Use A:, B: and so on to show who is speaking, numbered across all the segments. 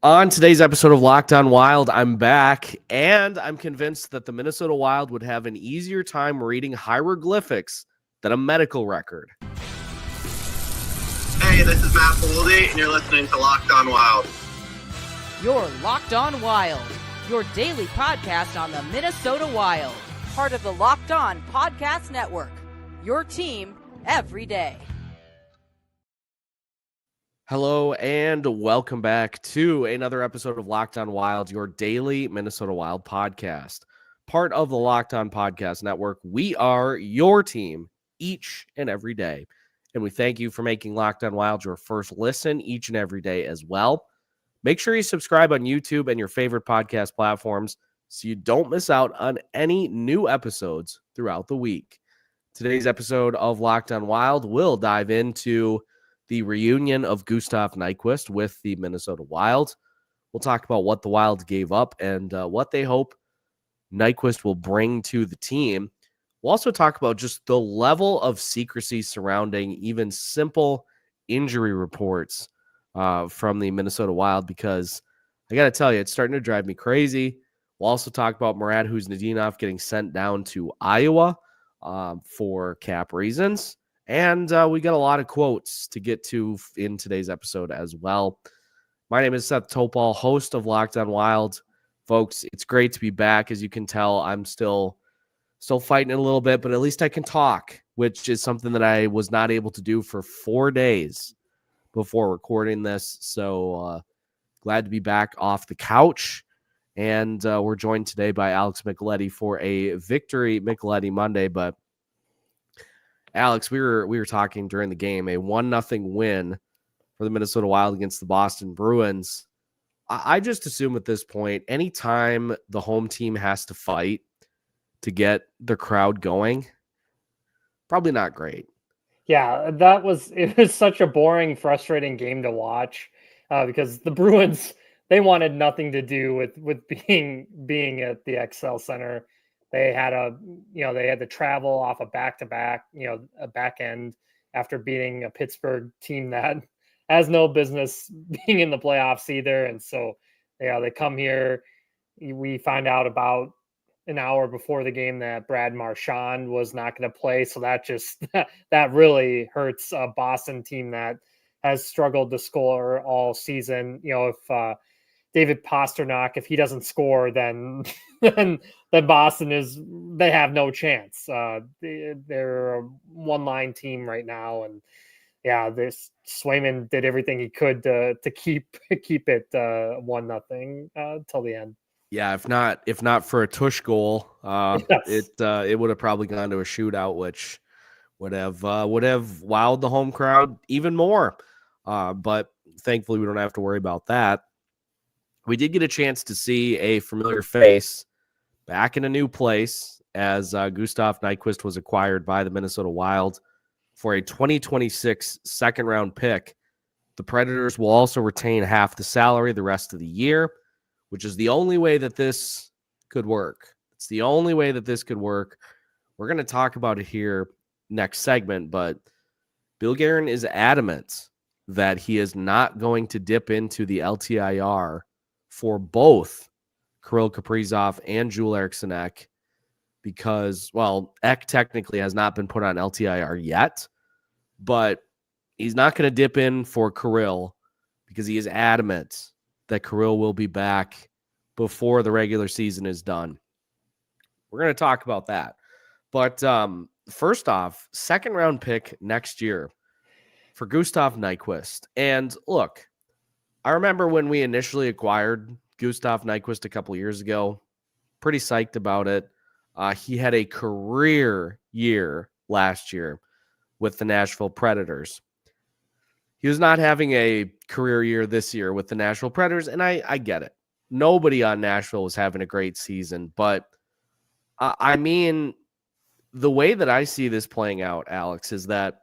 A: On today's episode of Locked On Wild, I'm back, and I'm convinced that the Minnesota Wild would have an easier time reading hieroglyphics than a medical record.
B: Hey, this is Matt Boldy, and you're listening to Locked On Wild.
C: You're Locked On Wild, your daily podcast on the Minnesota Wild. Part of the Locked On Podcast Network, your team every day.
A: Hello and welcome back to another episode of Locked On Wild, your daily Minnesota Wild podcast. Part of the Locked On Podcast Network, we are your team each and every day. And we thank you for making Locked On Wild your first listen each and every day as well. Make sure you subscribe on YouTube and your favorite podcast platforms so you don't miss out on any new episodes throughout the week. Today's episode of Locked On Wild will dive into the reunion of Gustav Nyquist with the Minnesota Wild. We'll talk about what the Wild gave up and what they hope Nyquist will bring to the team. We'll also talk about just the level of secrecy surrounding even simple injury reports from the Minnesota Wild, because I got to tell you, it's starting to drive me crazy. We'll also talk about Khusnutdinov getting sent down to Iowa for cap reasons. And we got a lot of quotes to get to in today's episode as well. My name is Seth Toupal, host of Locked On Wild. Folks, it's great to be back. As you can tell, I'm still fighting it a little bit, but at least I can talk, which is something that I was not able to do for 4 days before recording this. So glad to be back off the couch. And we're joined today by Alex Micheletti for a Victory Micheletti Monday. But Alex, we were talking during the game, a 1-0 win for the Minnesota Wild against the Boston Bruins. I just assume at this point, anytime the home team has to fight to get the crowd going, probably not great.
D: Yeah, it was such a boring, frustrating game to watch because the Bruins, they wanted nothing to do with being at the XL Center. They had to travel off a back-to-back, a back end after beating a Pittsburgh team that has no business being in the playoffs either. And so, they come here. We find out about an hour before the game that Brad Marchand was not going to play. So that really hurts a Boston team that has struggled to score all season. If David Pastrnak, if he doesn't score, then Boston they have no chance. They're a one-line team right now, and this Swayman did everything he could to keep it 1-0 till the end.
A: Yeah, if not for a tush goal, yes. It would have probably gone to a shootout, which would have wowed the home crowd even more. But thankfully, we don't have to worry about that. We did get a chance to see a familiar face back in a new place as Gustav Nyquist was acquired by the Minnesota Wild for a 2026 second-round pick. The Predators will also retain half the salary the rest of the year, which is the only way that this could work. It's the only way that this could work. We're going to talk about it here next segment, but Bill Guerin is adamant that he is not going to dip into the LTIR for both Kirill Kaprizov and Joel Eriksson because, well, Ek technically has not been put on LTIR yet, but he's not going to dip in for Kirill because he is adamant that Kirill will be back before the regular season is done. We're going to talk about that. But first off, second round pick next year for Gustav Nyquist. And look, I remember when we initially acquired Gustav Nyquist a couple years ago, pretty psyched about it. He had a career year last year with the Nashville Predators. He was not having a career year this year with the Nashville Predators, and I get it. Nobody on Nashville was having a great season, but I mean, the way that I see this playing out, Alex, is that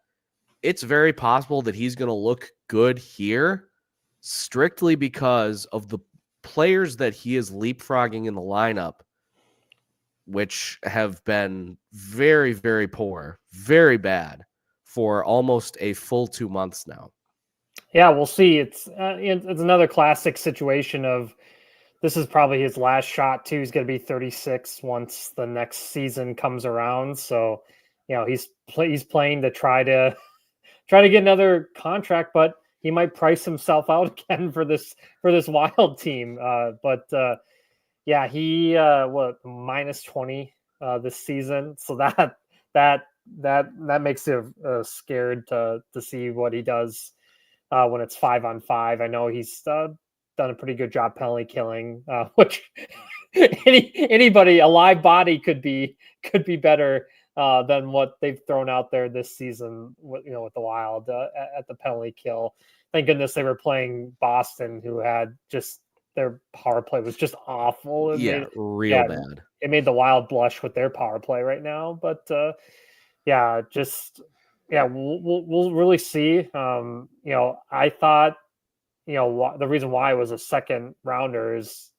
A: it's very possible that he's going to look good here strictly because of the players that he is leapfrogging in the lineup, which have been very, very poor, very bad for almost a full 2 months now.
D: Yeah, we'll see. It's another classic situation of this is probably his last shot too. He's going to be 36 once the next season comes around. So, he's playing to try to get another contract, but he might price himself out again for this Wild team. Yeah, he minus 20 this season. So that makes you scared to see what he does when it's 5-on-5. I know he's done a pretty good job penalty killing, which anybody, a live body could be better than what they've thrown out there this season. With the Wild at the penalty kill. Thank goodness they were playing Boston, who had just their power play was just awful.
A: Real bad.
D: It made the Wild blush with their power play right now, but we'll really see. I thought, the reason why it was a second rounder is,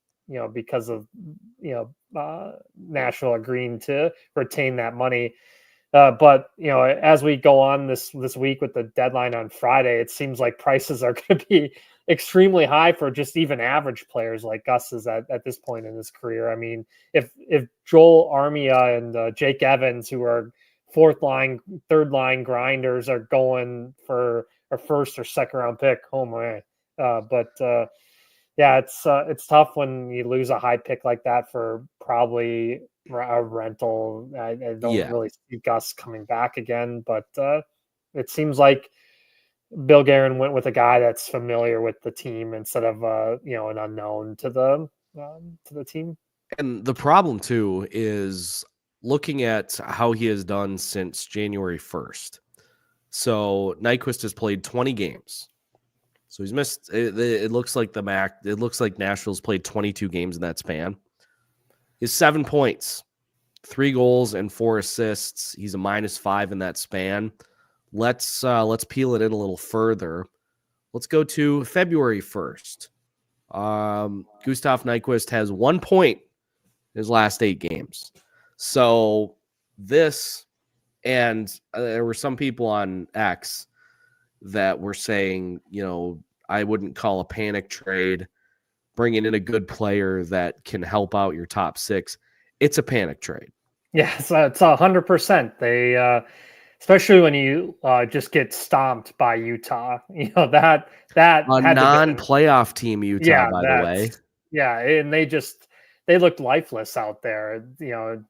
D: because of, Nashville agreeing to retain that money. But as we go on this week with the deadline on Friday, it seems like prices are going to be extremely high for just even average players like Gus is at this point in his career. I mean, if Joel Armia and Jake Evans, who are fourth line, third line grinders, are going for a first or second round pick, oh my! It's tough when you lose a high pick like that for probably a rental. I don't really see Gus coming back again, but it seems like Bill Guerin went with a guy that's familiar with the team instead of an unknown to the team.
A: And the problem too is looking at how he has done since January 1st. So Nyquist has played 20 games. So he's missed. It looks like it looks like Nashville's played 22 games in that span. He's 7 points, 3 goals, and 4 assists. He's a -5 in that span. Let's peel it in a little further. Let's go to February 1st. Gustav Nyquist has 1 point in his last 8 games. So this, and there were some people on X that were saying, I wouldn't call a panic trade, bringing in a good player that can help out your top 6. It's a panic trade.
D: Yeah, so it's 100%. They, especially when you just get stomped by Utah, that
A: a non-playoff team, Utah, by the way.
D: Yeah, and they looked lifeless out there,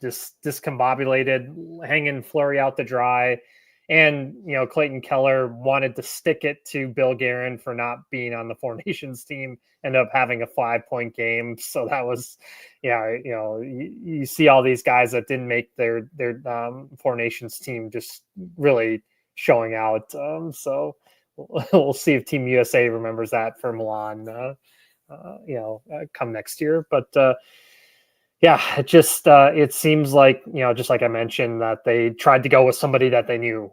D: just discombobulated, hanging Fleury out to dry. And, Clayton Keller wanted to stick it to Bill Guerin for not being on the Four Nations team, ended up having a 5-point game. So that was, you see all these guys that didn't make their Four Nations team just really showing out. So we'll see if Team USA remembers that for Milan, come next year. But, it seems like, just like I mentioned, that they tried to go with somebody that they knew,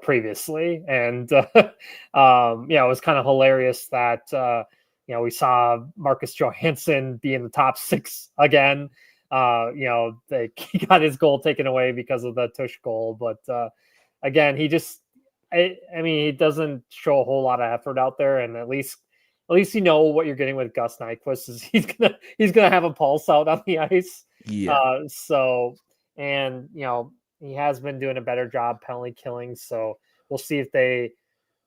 D: previously. And, it was kind of hilarious that, we saw Marcus Johansson be in the top 6 again. He got his goal taken away because of the Tush goal. But, again, he doesn't show a whole lot of effort out there. And at least what you're getting with Gus Nyquist is he's gonna have a pulse out on the ice.
A: Yeah.
D: He has been doing a better job penalty killing. So we'll see if they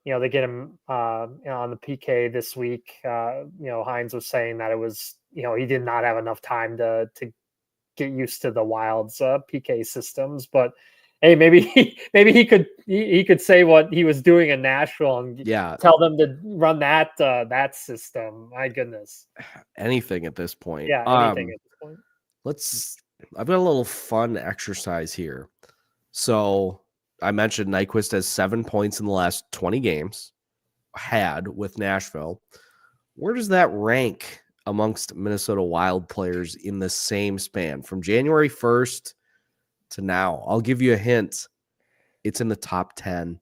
D: get him on the PK this week. Hines was saying that it was he did not have enough time to get used to the Wild's PK systems, but. Hey, maybe he could say what he was doing in Nashville and tell them to run that system. My goodness,
A: anything at this point.
D: Yeah, anything at this point.
A: I've got a little fun exercise here. So I mentioned Nyquist has 7 points in the last 20 games had with Nashville. Where does that rank amongst Minnesota Wild players in the same span from January 1st? To now? I'll give you a hint. It's in the top 10.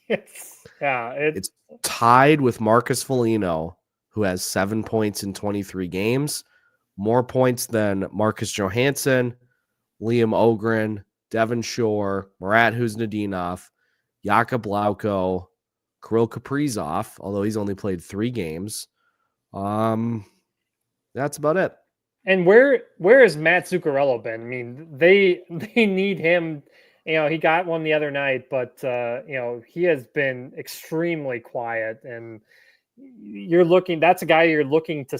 D: It's
A: tied with Marcus Foligno, who has 7 points in 23 games, more points than Marcus Johansson, Liam Ogren, Devin Shore, Marat Khusnutdinov, Jakub Lauko, Kirill Kaprizov, although he's only played 3 games. That's about it.
D: And where has Matt Zuccarello been? I mean, they need him. He got one the other night, but he has been extremely quiet, and that's a guy you're looking to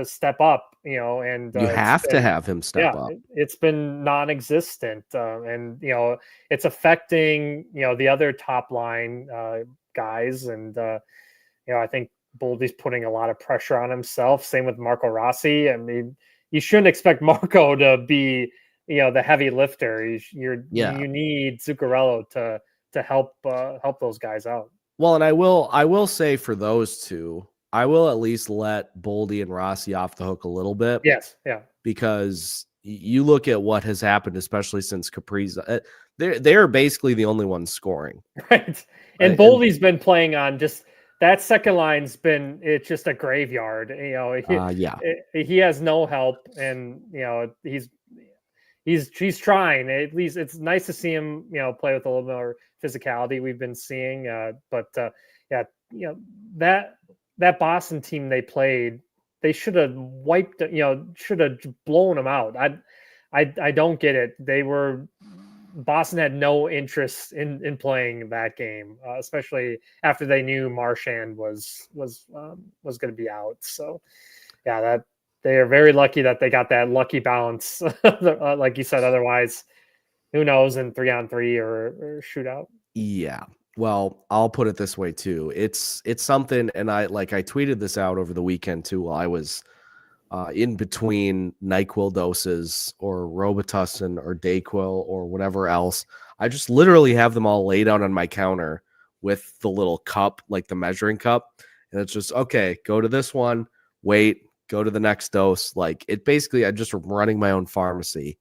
D: step up, and
A: you have to have him step up.
D: It's been non-existent, and it's affecting the other top line guys, and I think Boldy's putting a lot of pressure on himself. Same with Marco Rossi. I mean, you shouldn't expect Marco to be the heavy lifter. You need Zuccarello to help those guys out.
A: Well, and I will say for those two, I will at least let Boldy and Rossi off the hook a little bit.
D: Yes, yeah.
A: Because you look at what has happened, especially since Kaprizov, they're basically the only ones scoring.
D: Right. And Boldy's been playing on just that second line's been, it's just a graveyard. He has no help, and he's trying. At least it's nice to see him play with a little more physicality we've been seeing. That Boston team they played, they should have should have blown them out. I don't get it. Boston had no interest in playing that game, especially after they knew Marchand was going to be out. So, that they are very lucky that they got that lucky balance, like you said. Otherwise, who knows in 3-on-3 or shootout.
A: Yeah. Well, I'll put it this way too. It's something, and I tweeted this out over the weekend too. While I was in between NyQuil doses or Robitussin or Dayquil or whatever else. I just literally have them all laid out on my counter with the little cup, like the measuring cup. And it's just, okay, go to this one, wait, go to the next dose. Like it basically, I'm just running my own pharmacy.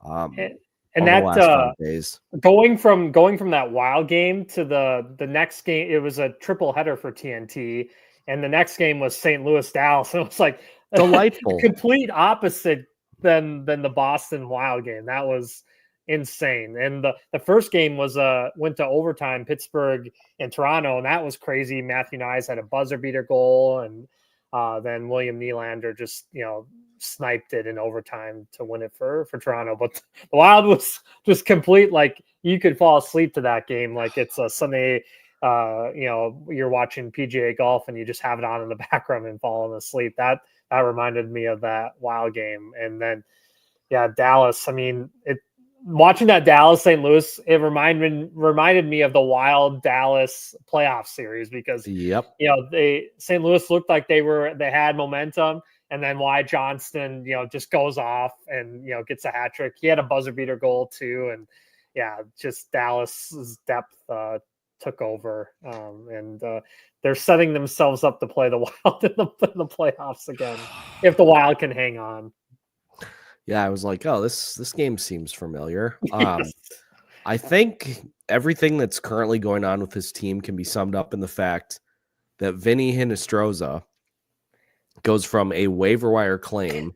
D: And that
A: days.
D: going from that Wild game to the next game, it was a triple header for TNT. And the next game was St. Louis Dallas. And it was like,
A: delightful.
D: Complete opposite than the Boston Wild game. That was insane. And the first game was went to overtime, Pittsburgh and Toronto, and that was crazy. Matthew Nyes had a buzzer beater goal, and then William Nylander just sniped it in overtime to win it for Toronto. But the Wild was just complete, like you could fall asleep to that game like it's a Sunday. You're watching PGA golf and you just have it on in the background and falling asleep. That reminded me of that Wild game. And then, Dallas. I mean, watching that Dallas St. Louis, it reminded me of the Wild Dallas playoff series because St. Louis looked like they had momentum, and then Wyatt Johnston just goes off and gets a hat trick. He had a buzzer beater goal too, and just Dallas's depth took over, and they're setting themselves up to play the Wild in the playoffs again if the Wild can hang on.
A: Yeah, I was like, oh, this game seems familiar. I think everything that's currently going on with this team can be summed up in the fact that Vinny Hinostroza goes from a waiver wire claim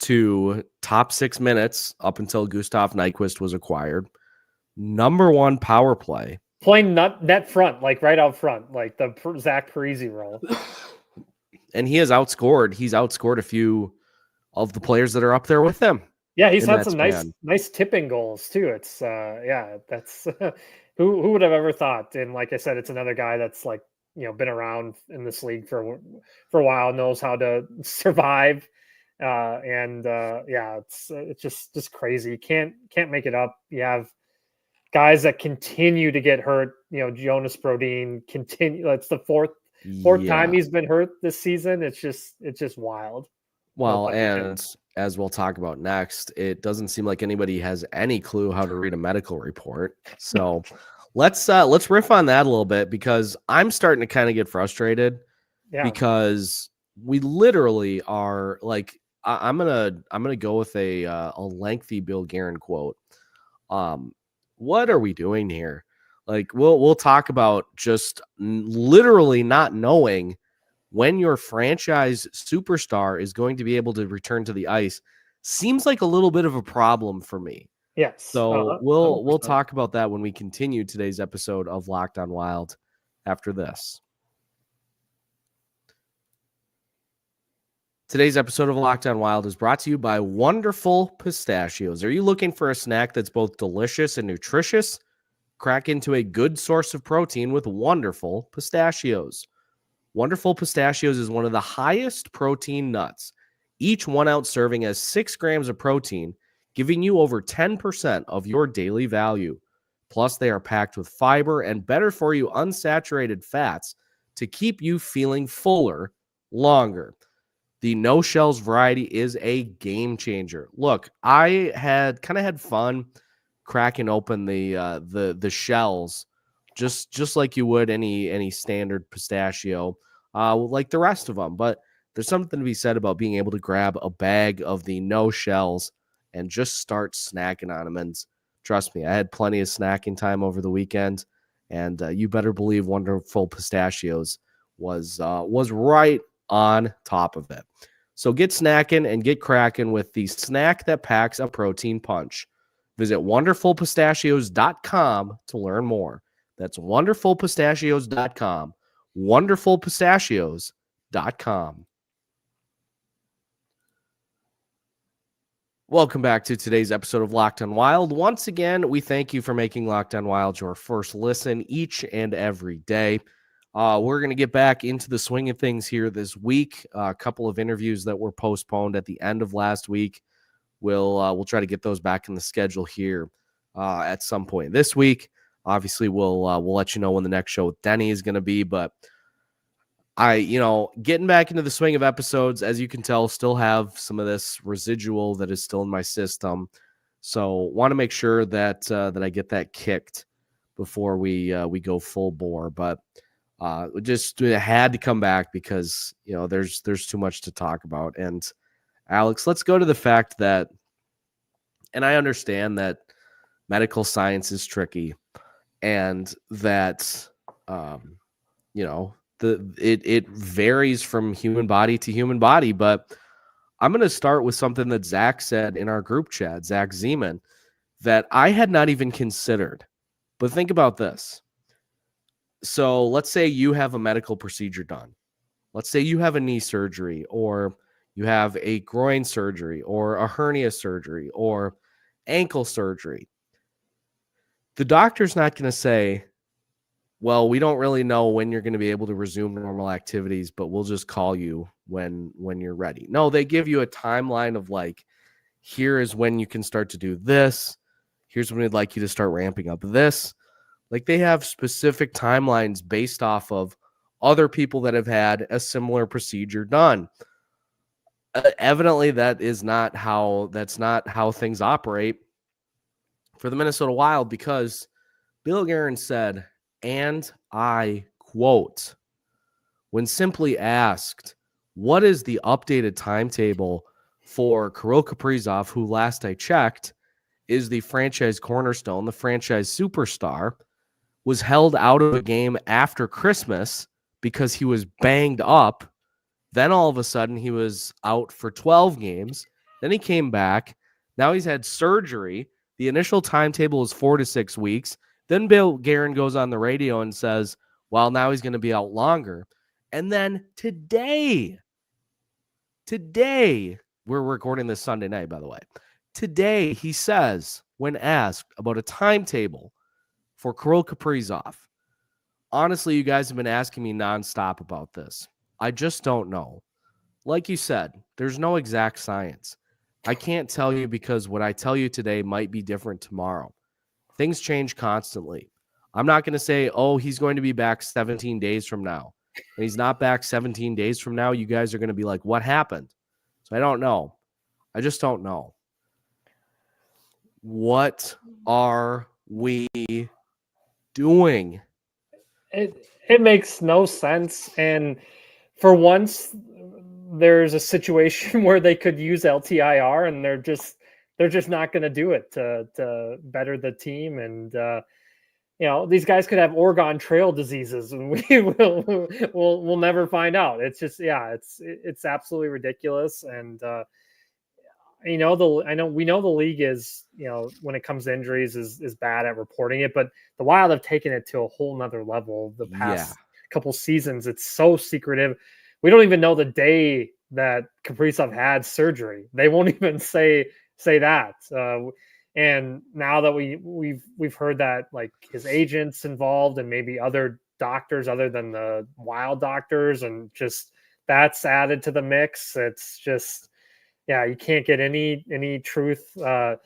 A: to top 6 minutes up until Gustav Nyquist was acquired. Number 1 power play.
D: Playing net front, like right out front, like the Zach Parise role.
A: And he has outscored. He's outscored a few of the players that are up there with him.
D: Yeah, he's had some nice tipping goals too. It's that's who would have ever thought? And like I said, it's another guy that's like been around in this league for a while, knows how to survive. It's just crazy. You can't make it up. You have guys that continue to get hurt. Jonas Brodin continue. It's the fourth time he's been hurt this season. It's just wild.
A: Well, and as we'll talk about next, it doesn't seem like anybody has any clue how to read a medical report. So let's riff on that a little bit, because I'm starting to kind of get frustrated because we literally are like, I'm gonna go with a lengthy Bill Guerin quote. What are we doing here? Like we'll talk about just literally not knowing when your franchise superstar is going to be able to return to the ice. Seems like a little bit of a problem for me.
D: Yes.
A: So we'll talk about that when we continue today's episode of Locked on Wild. after this. Today's episode of Locked On Wild is brought to you by Wonderful Pistachios. Are you looking for a snack that's both delicious and nutritious? Crack into a good source of protein with Wonderful Pistachios. Wonderful Pistachios is one of the highest protein nuts. Each 1 ounce serving has 6 grams of protein, giving you over 10% of your daily value. Plus, they are packed with fiber and better for you unsaturated fats to keep you feeling fuller longer. The no shells variety is a game changer. Look, I had fun cracking open the shells, just like you would any standard pistachio, like the rest of them. But there's something to be said about being able to grab a bag of the no shells and just start snacking on them. And trust me, I had plenty of snacking time over the weekend, and you better believe Wonderful Pistachios was right on top of it. So get snacking and get cracking with the snack that packs a protein punch. Visit wonderfulpistachios.com to learn more. That's wonderfulpistachios.com. wonderfulpistachios.com. Welcome back to today's episode of Locked On Wild. Once again, we thank you for making Locked On Wild your first listen each and every day. We're going to get back into the swing of things here this week. A couple of interviews that were postponed at the end of last week. We'll try to get those back in the schedule here at some point this week. Obviously, we'll let you know when the next show with Denny is going to be. But getting back into the swing of episodes, as you can tell, still have some of this residual that is still in my system. So want to make sure that I get that kicked before we go full bore. But just had to come back because there's too much to talk about. And Alex, let's go to the fact that, and I understand that medical science is tricky, and that it varies from human body to human body. But I'm going to start with something that Zach said in our group chat, Zach Zeman, that I had not even considered. But think about this. So let's say you have a medical procedure done. Let's say you have a knee surgery, or you have a groin surgery, or a hernia surgery, or ankle surgery. The doctor's not going to say, well, we don't really know when you're going to be able to resume normal activities, but we'll just call you when you're ready. No, they give you a timeline of like, here is when you can start to do this. Here's when we'd like you to start ramping up this. Like, they have specific timelines based off of other people that have had a similar procedure done. Evidently, that's not how things operate for the Minnesota Wild, because Bill Guerin said, and I quote, when simply asked, what is the updated timetable for Kirill Kaprizov, who last I checked is the franchise cornerstone, the franchise superstar, was held out of a game after Christmas because he was banged up. Then all of a sudden he was out for 12 games. Then he came back. Now he's had surgery. The initial timetable is 4 to 6 weeks. Then Bill Guerin goes on the radio and says, well, now he's going to be out longer. And then today, we're recording this Sunday night, by the way. Today, he says, when asked about a timetable for Kirill Kaprizov, honestly, you guys have been asking me nonstop about this. I just don't know. Like you said, there's no exact science. I can't tell you because what I tell you today might be different tomorrow. Things change constantly. I'm not going to say, oh, he's going to be back 17 days from now. And he's not back 17 days from now. You guys are going to be like, what happened? So I don't know. I just don't know. What are we doing?
D: It makes no sense. And for once, there's a situation where they could use LTIR, and they're just not going to do it to better the team. And these guys could have Oregon Trail diseases, and we'll never find out. It's just, it's absolutely ridiculous. And we know the league is, when it comes to injuries is bad at reporting it, but the Wild have taken it to a whole nother level the past couple seasons. It's so secretive. We don't even know the day that Kaprizov had surgery. They won't even say that. And now that we've heard that like his agent's involved and maybe other doctors other than the Wild doctors, and just that's added to the mix. It's just, you can't get any truth. I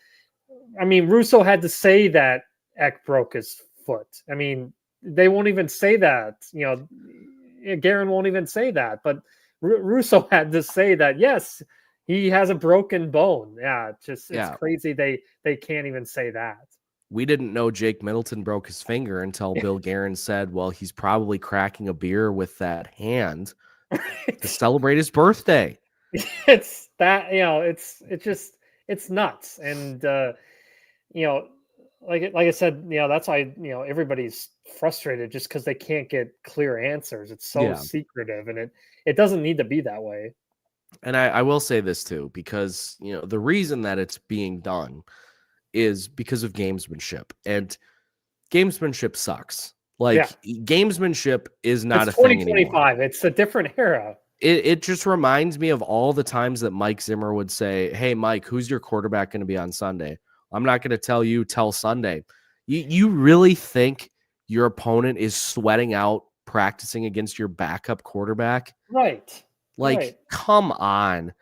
D: mean, Russo had to say that Ek broke his foot. I mean, they won't even say that. Guerin won't even say that. But Russo had to say that, yes, he has a broken bone. Yeah, it's crazy. They can't even say that.
A: We didn't know Jake Middleton broke his finger until Bill Guerin said, well, he's probably cracking a beer with that hand to celebrate his birthday.
D: It's that, it's nuts. And, like I said, that's why, everybody's frustrated just because they can't get clear answers. It's so secretive, and it doesn't need to be that way.
A: And I will say this too, because, the reason that it's being done is because of gamesmanship, and gamesmanship sucks. Gamesmanship is not a thing anymore.
D: 2025. It's a different era.
A: It just reminds me of all the times that Mike Zimmer would say, hey, Mike, who's your quarterback going to be on Sunday? I'm not going to tell you till Sunday. You really think your opponent is sweating out practicing against your backup quarterback?
D: Right.
A: Come on.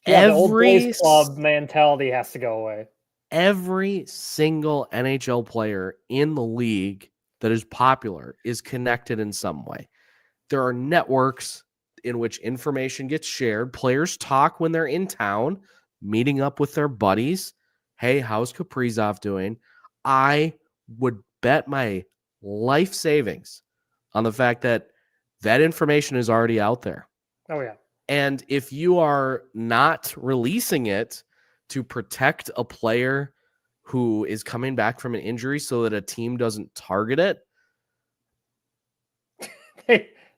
D: The old boys club mentality has to go away.
A: Every single NHL player in the league that is popular is connected in some way. There are networks in which information gets shared. Players talk when they're in town, meeting up with their buddies. Hey, how's Kaprizov doing? I would bet my life savings on the fact that information is already out there.
D: Oh, yeah.
A: And if you are not releasing it to protect a player who is coming back from an injury so that a team doesn't target it,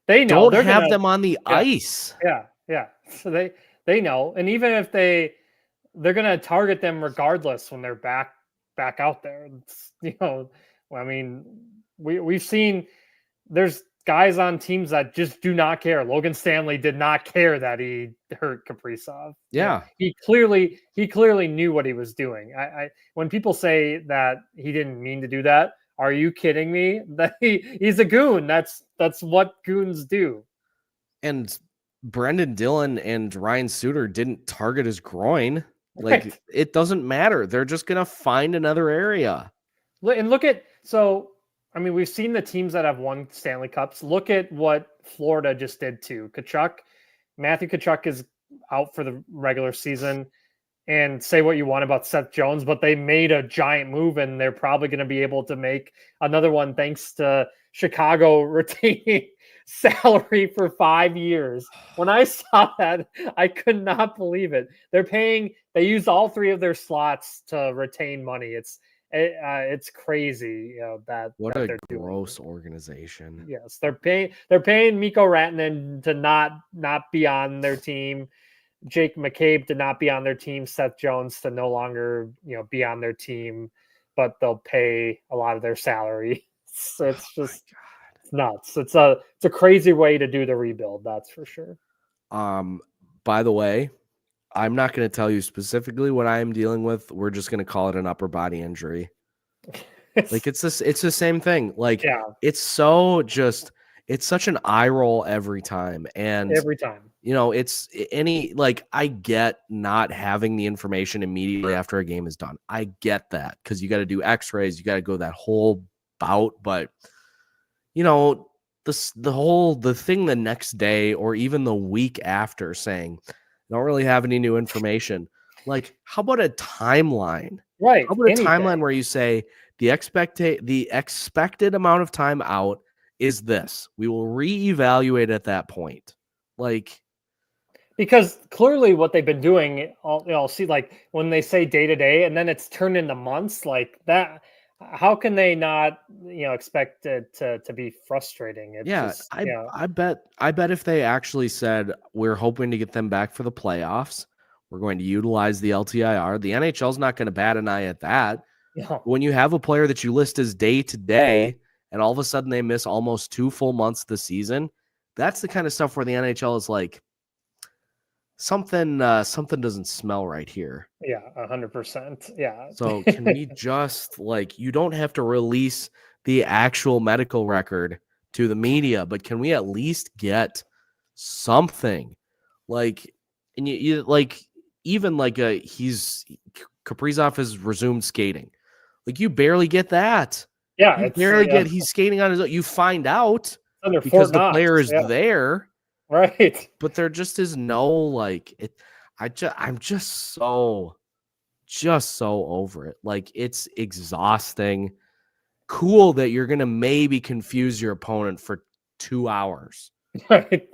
D: they know.
A: Don't have them on the ice.
D: Yeah. So they know. And even if they're going to target them regardless when they're back out there. I mean, we've seen there's guys on teams that just do not care. Logan Stanley did not care that he hurt Kaprizov.
A: Yeah.
D: He clearly knew what he was doing. When people say that he didn't mean to do that, are you kidding me? That he's a goon. That's what goons do.
A: And Brendan Dillon and Ryan Suter didn't target his groin. Right. It doesn't matter. They're just going to find another area.
D: And we've seen the teams that have won Stanley Cups. Look at what Florida just did to Tkachuk. Matthew Tkachuk is out for the regular season. And say what you want about Seth Jones, but they made a giant move, and they're probably going to be able to make another one thanks to Chicago retaining salary for 5 years. When I saw that, I could not believe it. They used all 3 of their slots to retain money. It's crazy,
A: what a gross organization.
D: Yes, they're paying Mikko Rantanen to not be on their team. Jake McCabe to not be on their team, Seth Jones to no longer, be on their team, but they'll pay a lot of their salary. So it's just nuts. It's a crazy way to do the rebuild. That's for sure.
A: By the way, I'm not going to tell you specifically what I am dealing with. We're just going to call it an upper body injury. It's the same thing. It's such an eye roll every time. And
D: every time.
A: I get not having the information immediately after a game is done. I get that because you got to do x-rays, you got to go that whole bout. But, the thing the next day or even the week after saying, don't really have any new information. How about a timeline?
D: Right.
A: How about a timeline where you say the expected amount of time out is this. We will reevaluate at that point.
D: Because clearly what they've been doing, I'll see when they say day to day and then it's turned into months like that. How can they not, expect it to be frustrating? I bet if they actually said, we're hoping to get them back for the playoffs,
A: We're going to utilize the LTIR. The NHL is not going to bat an eye at that.
D: No.
A: When you have a player that you list as day to day, and all of a sudden they miss almost 2 full months this season, that's the kind of stuff where the NHL is like, something doesn't smell right here.
D: Yeah, 100%. Yeah.
A: So can we just, like, you don't have to release the actual medical record to the media, but can we at least get something? Like, and you like, even like Kaprizov has resumed skating. Like, you barely get that.
D: Yeah,
A: you barely get he's skating on his own. You find out because the player is there,
D: right?
A: But there just is no, like, it. I'm just so over it. Like, it's exhausting. Cool that you're gonna maybe confuse your opponent for 2 hours.
D: Right.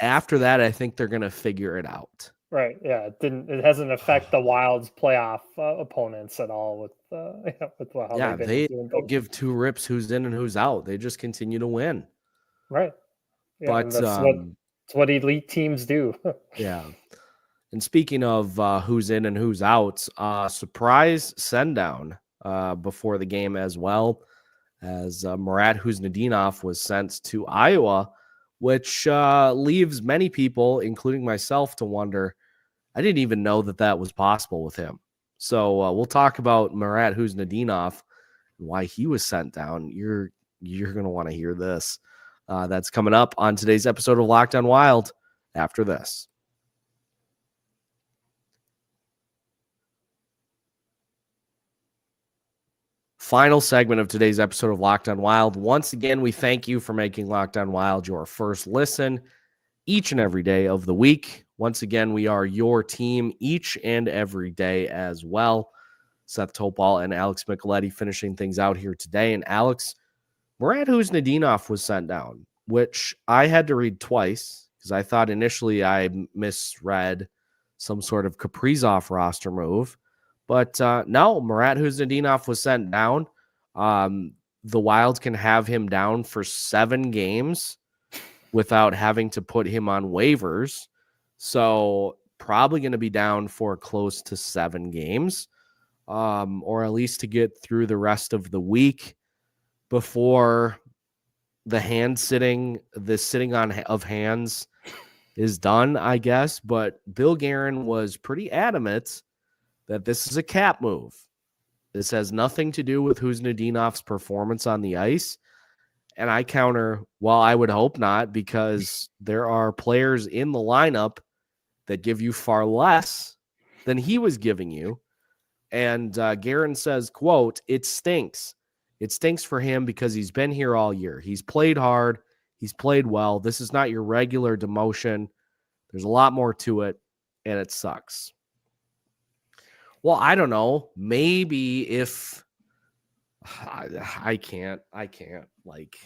A: After that, I think they're gonna figure it out.
D: Right. Yeah. It hasn't affected the Wild's playoff opponents at all with how
A: they don't give 2 rips who's in and who's out. They just continue to win.
D: Right. Yeah,
A: but
D: that's what elite teams do.
A: Yeah. And speaking of who's in and who's out, surprise send down before the game as well, as Khusnutdinov was sent to Iowa, which leaves many people, including myself, to wonder. I didn't even know that was possible with him. So we'll talk about Khusnutdinov and why he was sent down. You're going to want to hear this. That's coming up on today's episode of Locked On Wild after this. Final segment of today's episode of Locked On Wild. Once again, we thank you for making Locked On Wild your first listen each and every day of the week. Once again, we are your team each and every day as well. Seth Toupal and Alex Micheletti finishing things out here today. And Alex, Khusnutdinov was sent down, which I had to read twice because I thought initially I misread some sort of Kaprizov roster move. But no, Khusnutdinov was sent down. The Wild can have him down for 7 games without having to put him on waivers. So probably going to be down for close to 7 games, or at least to get through the rest of the week before the sitting on of hands is done, I guess. But Bill Guerin was pretty adamant that this is a cap move. This has nothing to do with Khusnutdinov's performance on the ice. And I counter, well, I would hope not, because there are players in the lineup that give you far less than he was giving you. And Guerin says, quote, "It stinks. It stinks for him because he's been here all year. He's played hard. He's played well. This is not your regular demotion. There's a lot more to it, and it sucks." Well, I don't know. Maybe if I can't like.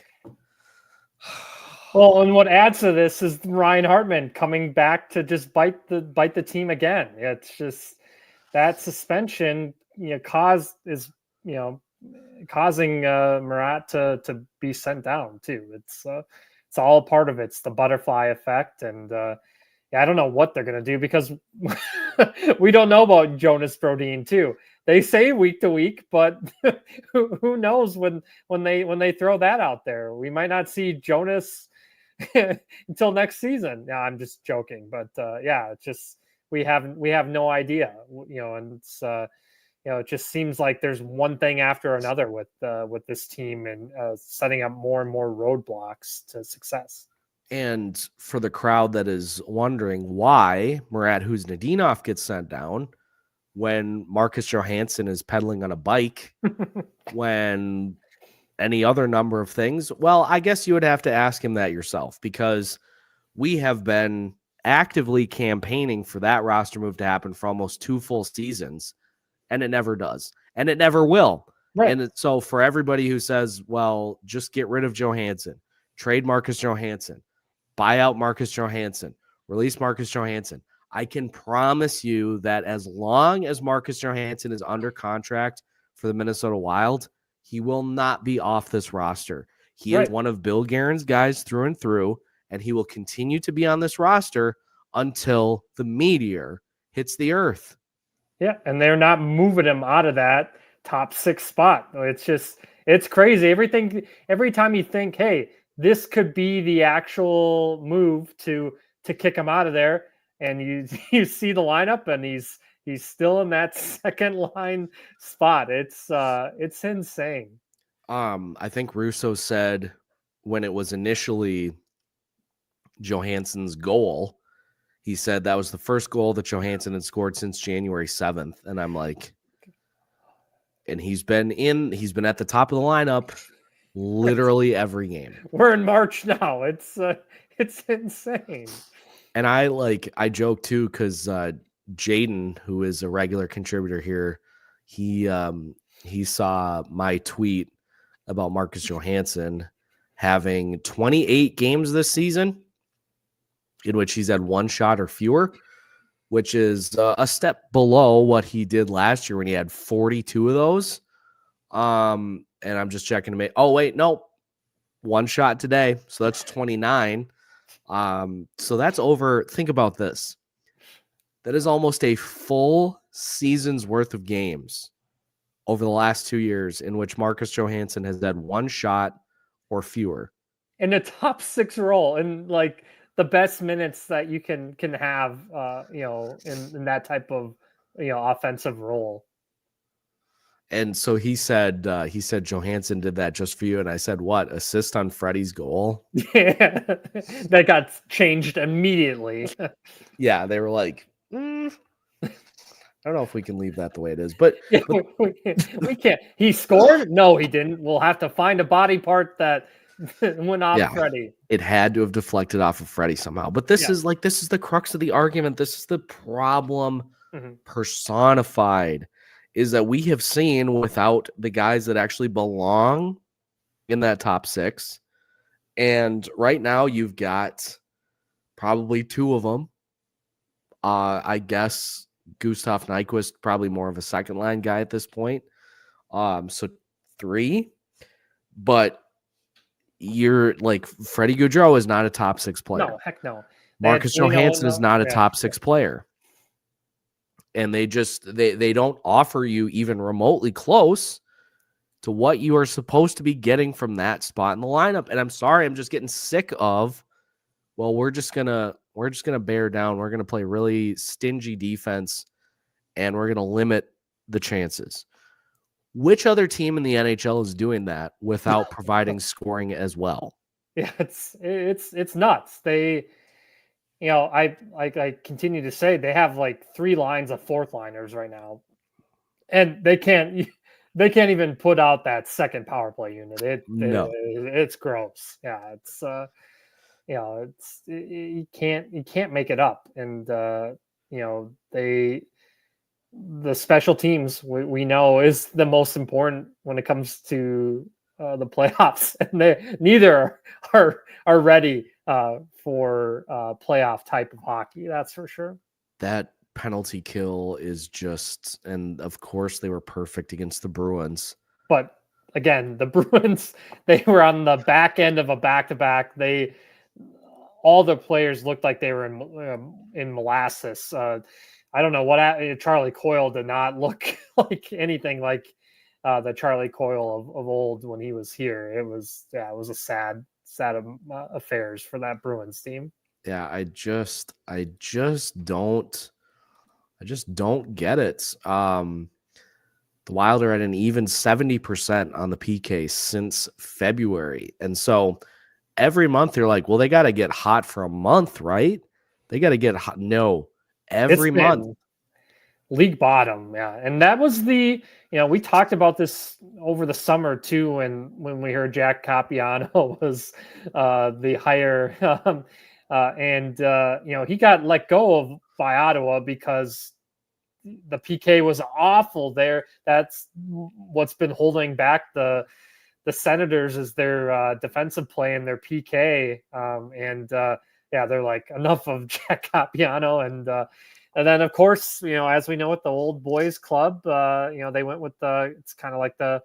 D: Well, and what adds to this is Ryan Hartman coming back to just bite the team again. It's just that suspension, causing Murat to be sent down too. It's all part of it. It's the butterfly effect, and I don't know what they're gonna do because we don't know about Jonas Brodin too. They say week to week, but who knows when they throw that out there? We might not see Jonas until next season. Yeah, I'm just joking, but it's just we have no idea, and it's it just seems like there's one thing after another with this team and setting up more and more roadblocks to success.
A: And for the crowd that is wondering why Khusnutdinov gets sent down when Marcus Johansson is pedaling on a bike, when any other number of things, well, I guess you would have to ask him that yourself, because we have been actively campaigning for that roster move to happen for almost 2 full seasons, and it never does, and it never will. Right. And so for everybody who says, well, just get rid of Johansson, trade Marcus Johansson, buy out Marcus Johansson, release Marcus Johansson, I can promise you that as long as Marcus Johansson is under contract for the Minnesota Wild, he will not be off this roster. He is one of Bill Guerin's guys through and through, and he will continue to be on this roster until the meteor hits the earth.
D: Yeah, and they're not moving him out of that top 6 spot. It's crazy. Every time you think, hey, this could be the actual move to kick him out of there, and you see the lineup, and he's still in that second line spot. It's insane.
A: I think Russo said when it was initially Johansson's goal, he said that was the first goal that Johansson had scored since January 7th. And I'm like, and he's been at the top of the lineup literally every game.
D: We're in March now. It's insane.
A: And I joke too, because Jaden, who is a regular contributor here, he saw my tweet about Marcus Johansson having 28 games this season in which he's had 1 shot or fewer, which is a step below what he did last year when he had 42 of those. And I'm just checking to make. Oh wait, no, 1 shot today, so that's 29. So that's over. Think about this. That is almost a full season's worth of games over the last 2 years in which Marcus Johansson has had 1 shot or fewer.
D: In the top 6 role, and like the best minutes that you can have, in that type of, offensive role.
A: And so he said Johansson did that just for you. And I said, what? Assist on Freddie's goal?
D: Yeah, that got changed immediately.
A: Yeah, they were like, I don't know if we can leave that the way it is, but,
D: yeah, we can't. He scored? No, he didn't. We'll have to find a body part that went off Freddie.
A: It had to have deflected off of Freddie somehow. But this is the crux of the argument. This is the problem personified, is that we have seen without the guys that actually belong in that top 6. And right now you've got probably 2 of them. I guess Gustav Nyquist, probably more of a second line guy at this point. So 3, but you're like Freddie Gaudreau is not a top 6 player.
D: No, heck no.
A: Marcus Johansson is not a top 6 player. And they don't offer you even remotely close to what you are supposed to be getting from that spot in the lineup. And I'm sorry, I'm just getting sick of, well, we're just gonna bear down. We're gonna play really stingy defense, and we're gonna limit the chances. Which other team in the NHL is doing that without providing scoring as well?
D: Yeah, it's nuts. They, I continue to say they have like 3 lines of 4th liners right now, and they can't even put out that second power play unit. It's gross. Yeah, it's you can't make it up. And the special teams we know is the most important when it comes to the playoffs, and neither are ready for playoff type of hockey. That's for sure.
A: That penalty kill is just, and of course they were perfect against the Bruins.
D: But again, the Bruins, they were on the back end of a back-to-back. All the players looked like they were in molasses. I don't know what Charlie Coyle did not look like anything like the Charlie Coyle of old when he was here. It was a sad affairs for that Bruins team.
A: Yeah, I just don't get it. The Wild are at an even 70% on the PK since February. And so every month you're like, well, they got to get hot for a month, right? They got to get hot. No, every month.
D: League bottom. Yeah. And that was we talked about this over the summer too. When we heard Jack Capiano was the hire he got let go by Ottawa because the PK was awful there. That's what's been holding back the Senators is their defensive play and their PK. They're like, enough of Jack Capiano. And then, of course, as we know with the old boys club, they went with it's kind of like the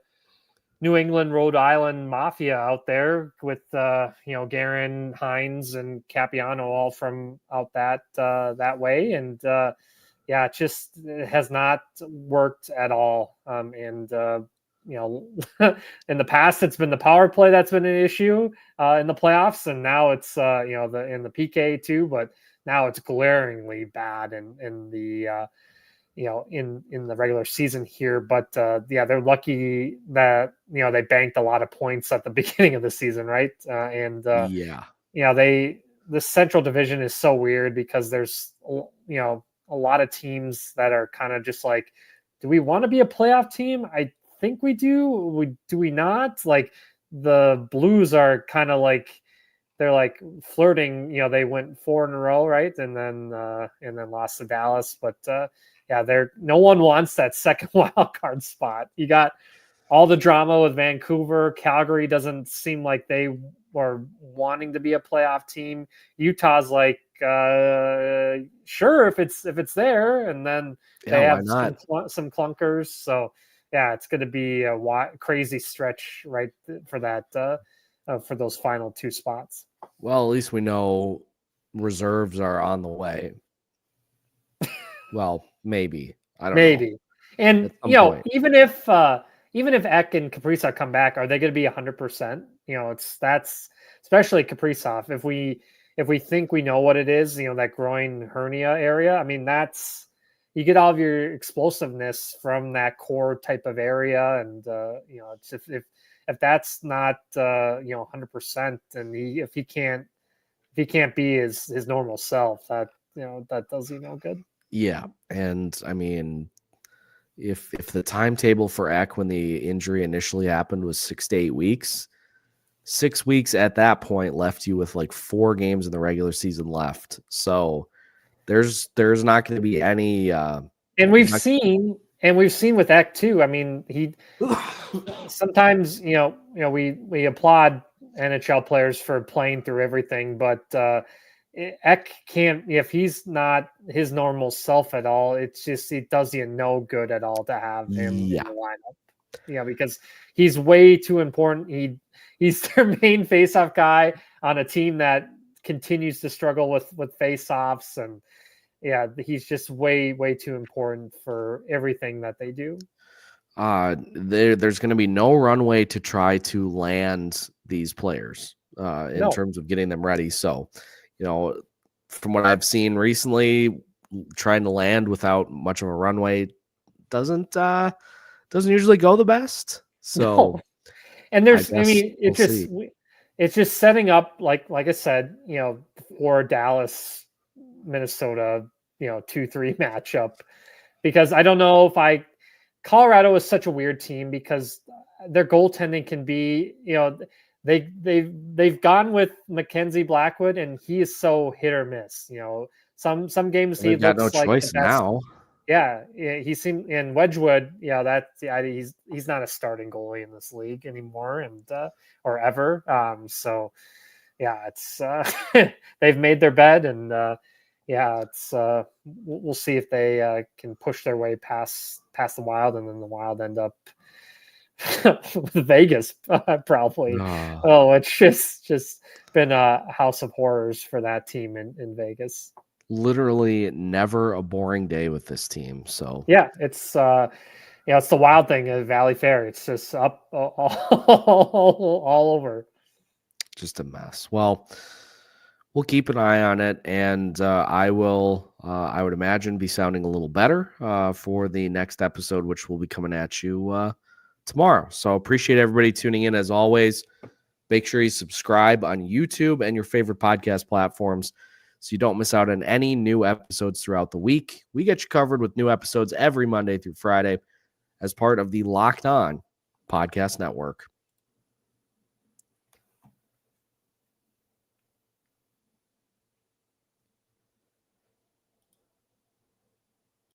D: New England, Rhode Island mafia out there with, Guerin, Hines, and Capiano all from out that way. And it just has not worked at all. In the past, it's been the power play that's been an issue in the playoffs, and now it's in the PK too. But now it's glaringly bad in the in the regular season here. But they're lucky that they banked a lot of points at the beginning of the season, right? The Central Division is so weird because there's a lot of teams that are kind of just like, do we want to be a playoff team? I think we do. Do we not? Like the Blues are kind of like, they're like flirting. They went 4 in a row, right? And then lost to Dallas. But no one wants that second wild card spot. You got all the drama with Vancouver. Calgary doesn't seem like they were wanting to be a playoff team. Utah's like, sure, if it's there, and then they have some clunkers. So it's going to be a crazy stretch, right, for that for those final 2 spots.
A: Well, at least we know reserves are on the way. Well, maybe. I don't know.
D: And even if Ek and Kaprizov come back, are they going to be 100%? That's especially Kaprizov. If we think we know what it is, that groin hernia area. I mean, that's, you get all of your explosiveness from that core type of area, and it's if that's not 100%, and if he can't be his normal self, that that does no good.
A: Yeah, and I mean, if the timetable for Ek when the injury initially happened was 6 to 8 weeks, 6 weeks at that point left you with like 4 games in the regular season left. So there's not going to be any.
D: And we've seen with Ek too. I mean, he sometimes we applaud NHL players for playing through everything, but Ek can't, if he's not his normal self at all, it does you no good at all to have him in the lineup. Because he's way too important. He's their main faceoff guy on a team that continues to struggle with faceoffs, and he's just way too important for everything that they do.
A: There's going to be no runway to try to land these players in terms of getting them ready. So, from what I've seen recently, trying to land without much of a runway doesn't usually go the best. So,
D: and it's just setting up like I said, for Dallas, Minnesota, 2-3 matchup, because I don't know if Colorado is such a weird team because their goaltending can be, they've gone with Mackenzie Blackwood, and he is so hit or miss. Some games he looks
A: no
D: like
A: choice
D: the best.
A: now.
D: Yeah, he seemed in Wedgwood. He's not a starting goalie in this league anymore, and or ever. So it's they've made their bed, and it's we'll see if they can push their way past the Wild, and then the Wild end up with Vegas probably. Oh, it's just been a house of horrors for that team in Vegas.
A: Literally never a boring day with this team. So
D: it's it's the Wild thing at Valley Fair. It's just up all over.
A: Just a mess. Well, we'll keep an eye on it, and I will, I would imagine, be sounding a little better for the next episode, which will be coming at you tomorrow. So appreciate everybody tuning in as always. Make sure you subscribe on YouTube and your favorite podcast platforms so you don't miss out on any new episodes throughout the week. We get you covered with new episodes every Monday through Friday as part of the Locked On Podcast Network.